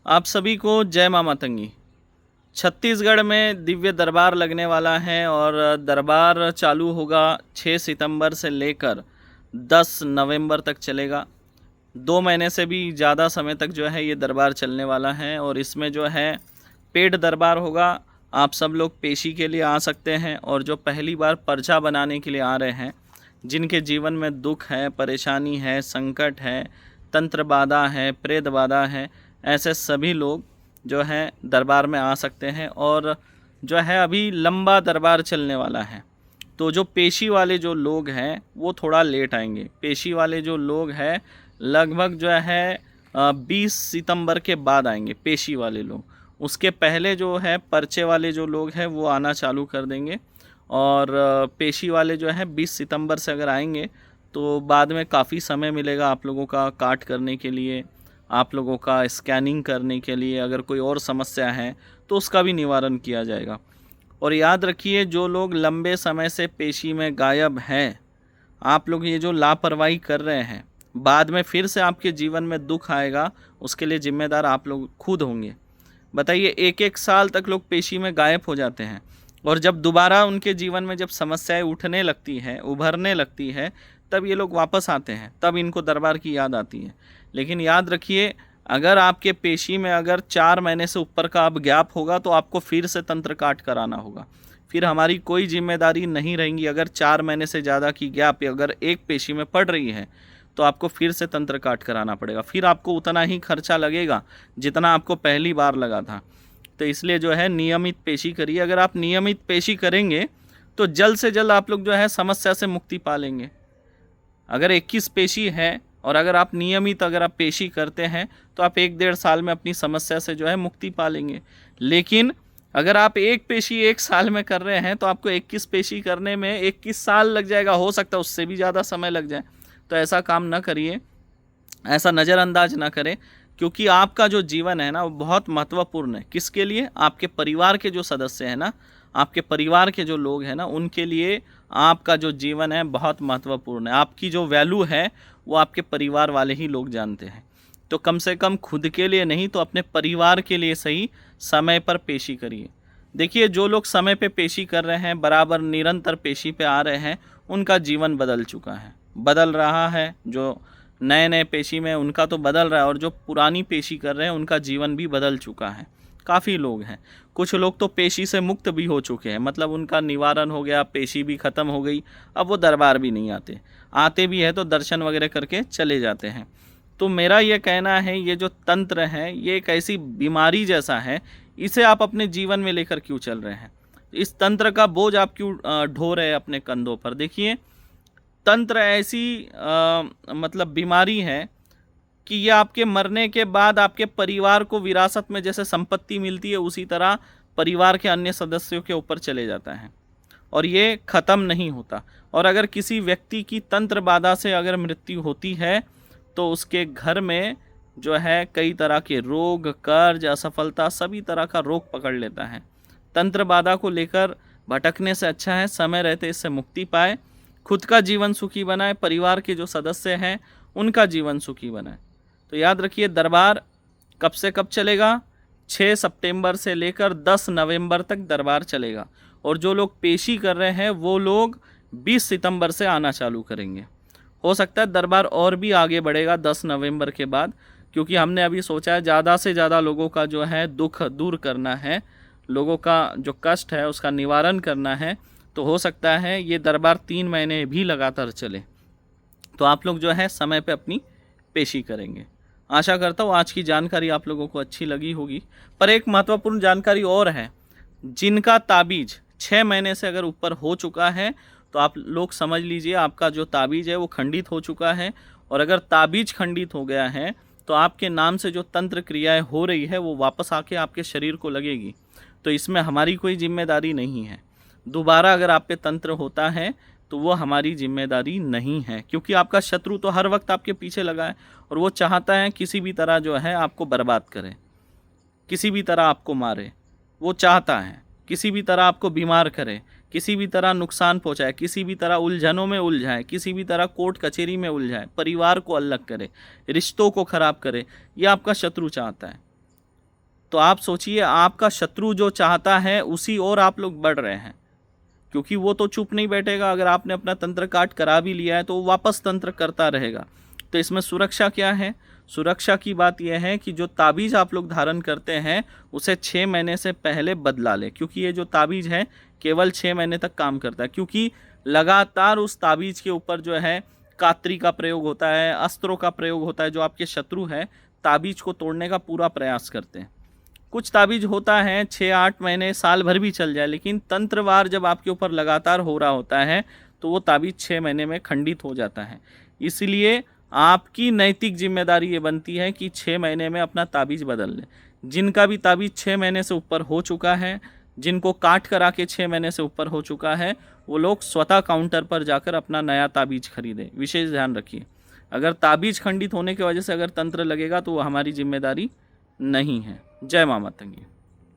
आप सभी को जय मां मातंगी। छत्तीसगढ़ में दिव्य दरबार लगने वाला है और दरबार चालू होगा 6 सितंबर से लेकर 10 नवंबर तक चलेगा। 2 महीने से भी ज़्यादा समय तक जो है ये दरबार चलने वाला है और इसमें जो है पेड दरबार होगा। आप सब लोग पेशी के लिए आ सकते हैं और जो पहली बार पर्चा बनाने के लिए आ रहे हैं, जिनके जीवन में दुख है, परेशानी है, संकट है, तंत्र बाधा है, प्रेत बाधा है, ऐसे सभी लोग जो हैं दरबार में आ सकते हैं। और जो है अभी लंबा दरबार चलने वाला है, तो जो पेशी वाले जो लोग हैं वो थोड़ा लेट आएंगे। पेशी वाले जो लोग हैं लगभग जो है 20 सितंबर के बाद आएंगे पेशी वाले लोग। उसके पहले जो है पर्चे वाले जो लोग हैं वो आना चालू कर देंगे और पेशी वाले जो है 20 सितंबर से अगर आएंगे तो बाद में काफ़ी समय मिलेगा आप लोगों का काट करने के लिए, आप लोगों का स्कैनिंग करने के लिए। अगर कोई और समस्या है तो उसका भी निवारण किया जाएगा। और याद रखिए, जो लोग लंबे समय से पेशी में गायब हैं, आप लोग ये जो लापरवाही कर रहे हैं, बाद में फिर से आपके जीवन में दुख आएगा, उसके लिए जिम्मेदार आप लोग खुद होंगे। बताइए, 1-1 साल तक लोग पेशी में गायब हो जाते हैं और जब दोबारा उनके जीवन में जब समस्याएं उठने लगती हैं, उभरने लगती है, तब ये लोग वापस आते हैं, तब इनको दरबार की याद आती है। लेकिन याद रखिए, अगर आपके पेशी में अगर 4 महीने से ऊपर का अब गैप होगा तो आपको फिर से तंत्र काट कराना होगा। फिर हमारी कोई जिम्मेदारी नहीं रहेगी। अगर 4 महीने से ज़्यादा की गैप अगर एक पेशी में पड़ रही है तो आपको फिर से तंत्र काट कराना पड़ेगा। फिर आपको उतना ही खर्चा लगेगा जितना आपको पहली बार लगा था। तो इसलिए जो है नियमित पेशी करिए। अगर आप नियमित पेशी करेंगे तो जल्द से जल्द आप लोग जो है समस्या से मुक्ति पा लेंगे। अगर 21 पेशी है और अगर आप नियमित अगर आप पेशी करते हैं तो आप 1-1.5 साल में अपनी समस्या से जो है मुक्ति पा लेंगे। लेकिन अगर आप एक पेशी 1 साल में कर रहे हैं तो आपको 21 पेशी करने में 21 साल लग जाएगा, हो सकता है उससे भी ज़्यादा समय लग जाए। तो ऐसा काम ना करिए, ऐसा नज़रअंदाज ना करें, क्योंकि आपका जो जीवन है ना वो बहुत महत्वपूर्ण है। किसके लिए? आपके परिवार के जो सदस्य हैं ना, आपके परिवार के जो लोग हैं ना, उनके लिए आपका जो जीवन है बहुत महत्वपूर्ण है। आपकी जो वैल्यू है वो आपके परिवार वाले ही लोग जानते हैं। तो कम से कम खुद के लिए नहीं तो अपने परिवार के लिए सही समय पर पेशी करिए। देखिए, जो लोग समय पे पेशी कर रहे हैं, बराबर निरंतर पेशी पे आ रहे हैं, उनका जीवन बदल चुका है, बदल रहा है। जो नए नए पेशी में उनका तो बदल रहा है और जो पुरानी पेशी कर रहे हैं उनका जीवन भी बदल चुका है। काफ़ी लोग हैं, कुछ लोग तो पेशी से मुक्त भी हो चुके हैं, मतलब उनका निवारण हो गया, पेशी भी ख़त्म हो गई, अब वो दरबार भी नहीं आते, आते भी है तो दर्शन वगैरह करके चले जाते हैं। तो मेरा ये कहना है, ये जो तंत्र है ये एक ऐसी बीमारी जैसा है, इसे आप अपने जीवन में लेकर क्यों चल रहे हैं? इस तंत्र का बोझ आप क्यों ढो रहे हैं अपने कंधों पर? देखिए, तंत्र ऐसी मतलब बीमारी है कि ये आपके मरने के बाद आपके परिवार को विरासत में जैसे संपत्ति मिलती है, उसी तरह परिवार के अन्य सदस्यों के ऊपर चले जाता है और ये ख़त्म नहीं होता। और अगर किसी व्यक्ति की तंत्र बाधा से अगर मृत्यु होती है तो उसके घर में जो है कई तरह के रोग, कर्ज, असफलता, सभी तरह का रोग पकड़ लेता है। तंत्र बाधा को लेकर भटकने से अच्छा है समय रहते इससे मुक्ति पाए, खुद का जीवन सुखी बनाए, परिवार के जो सदस्य हैं उनका जीवन सुखी बनाए। तो याद रखिए, दरबार कब से कब चलेगा? 6 सितंबर से लेकर 10 नवंबर तक दरबार चलेगा और जो लोग पेशी कर रहे हैं वो लोग 20 सितंबर से आना चालू करेंगे। हो सकता है दरबार और भी आगे बढ़ेगा 10 नवंबर के बाद, क्योंकि हमने अभी सोचा है ज़्यादा से ज़्यादा लोगों का जो है दुख दूर करना है, लोगों का जो कष्ट है उसका निवारण करना है। तो हो सकता है ये दरबार 3 महीने भी लगातार चले। तो आप लोग जो है समय पे अपनी पेशी करेंगे। आशा करता हूँ आज की जानकारी आप लोगों को अच्छी लगी होगी। पर एक महत्वपूर्ण जानकारी और है, जिनका ताबीज 6 महीने से अगर ऊपर हो चुका है तो आप लोग समझ लीजिए आपका जो ताबीज है वो खंडित हो चुका है। और अगर ताबीज खंडित हो गया है तो आपके नाम से जो तंत्र क्रियाएं हो रही है वो वापस आके आपके शरीर को लगेगी। तो इसमें हमारी कोई जिम्मेदारी नहीं है। दोबारा अगर आप पे तंत्र होता है तो वो हमारी जिम्मेदारी नहीं है, क्योंकि आपका शत्रु तो हर वक्त आपके पीछे लगा है और वो चाहता है किसी भी तरह जो है आपको बर्बाद करे, किसी भी तरह आपको मारे। वो चाहता है किसी भी तरह आपको बीमार करे, किसी भी तरह नुकसान पहुंचाए, किसी भी तरह उलझनों में उलझाए, किसी भी तरह कोर्ट कचहरी में उलझाए, परिवार को अलग करे, रिश्तों को खराब करे। ये आपका शत्रु चाहता है। तो आप सोचिए आपका शत्रु जो चाहता है उसी ओर आप लोग बढ़ रहे हैं, क्योंकि वो तो चुप नहीं बैठेगा। अगर आपने अपना तंत्र काट करा भी लिया है तो वो वापस तंत्र करता रहेगा। तो इसमें सुरक्षा क्या है? सुरक्षा की बात यह है कि जो ताबीज़ आप लोग धारण करते हैं उसे 6 महीने से पहले बदला लें, क्योंकि ये जो ताबीज़ है केवल 6 महीने तक काम करता है, क्योंकि लगातार उस ताबीज़ के ऊपर जो है कात्री का प्रयोग होता है, अस्त्रों का प्रयोग होता है। जो आपके शत्रु है ताबीज़ को तोड़ने का पूरा प्रयास करते हैं। कुछ ताबीज़ होता है 6-8 महीने साल भर भी चल जाए, लेकिन तंत्रवार जब आपके ऊपर लगातार हो रहा होता है तो वो ताबीज़ 6 महीने में खंडित हो जाता है। इसलिए आपकी नैतिक जिम्मेदारी ये बनती है कि 6 महीने में अपना ताबीज़ बदल लें। जिनका भी ताबीज़ 6 महीने से ऊपर हो चुका है, जिनको काट करा के 6 महीने से ऊपर हो चुका है, वो लोग स्वतः काउंटर पर जाकर अपना नया ताबीज़ खरीदें। विशेष ध्यान रखिए, अगर ताबीज़ खंडित होने की वजह से अगर तंत्र लगेगा तो वो हमारी जिम्मेदारी नहीं है। जय मां मातंगी।